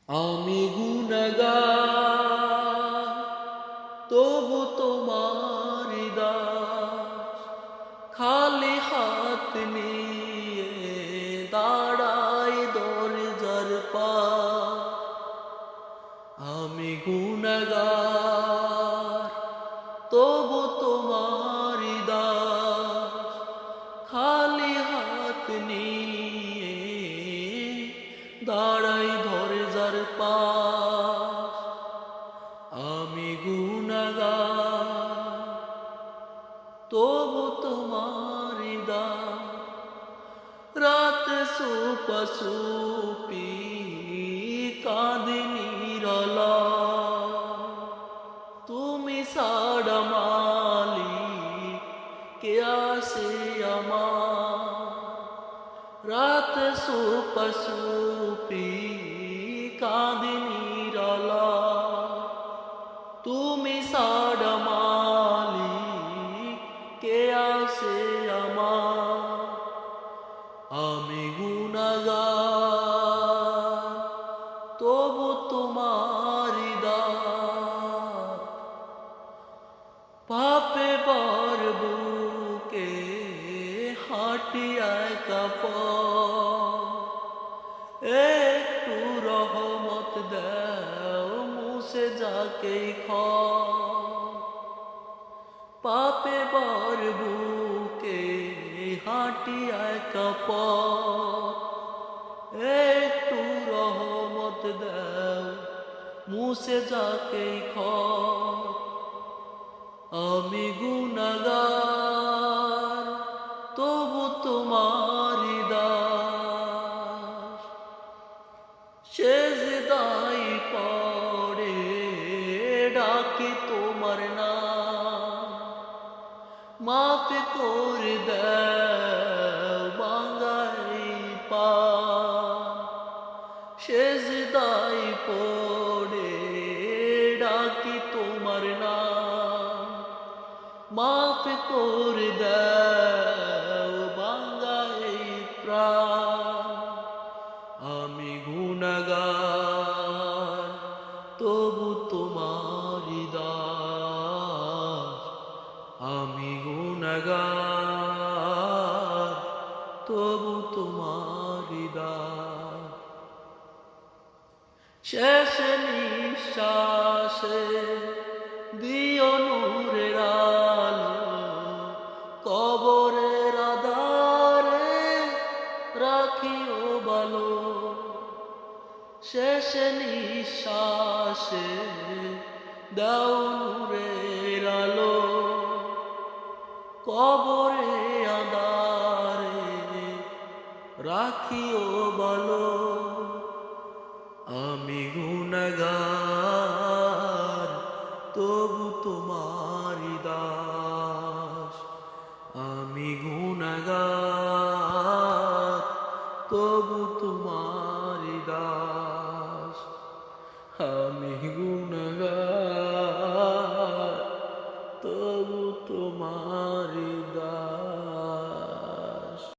আমি গুনাহগার তবু তোমার দাস, খালি হাত নিয়ে দাঁড়াই দরজার পাশ। আমি গুনাহগার তবু তোমার দাস, খালি হাত নিয়ে দাঁড়াই দরজার পাশ। আমি গুনাহগার তবু তোমার দাস, রাত সুপসুপি কাঁদি নিরলস, তুমি ছাড়া মালিক কে আসে আমার। রাত সুপসুপি কাঁদি নিরলস, তুমি ছাড়া মালিক কে আসে আমার। আমি গুনাহগার তবু তোমার দাস, পাপে বার বুকে হাঁটি একা পথ। একটু রহমত দাও মুছে যাকে পাপে বার বুকে হাঁটি একা পথ। একটু রহমত দাও মুছে যাকে আমি গুনাহগার তবু তোমার দাস, সেজদায় পড়ে ডাকি তোমার নাম। মাফ করে দাও বাঙাই পাপ, সেজদায় পড়ে ডাকি তোমার নাম। মাফ করে দাও বাঙাই প্রাণ। আমি গুনাহগার তবু তোমার দাস, আমি গুনাহগার তবু তোমার দাস। শেষ নিঃশ্বাসে দিও নূরের আলো, কবরের আঁধারে রাখিও ভালো। শেষ নিঃশ্বাসে দাও নূরের আলো, কবরে আঁধারে রাখিও ভালো। আমি গুনাহগার তবু তোমার দাস, আমি গুনাহগার তবু তোমার দাস। আমি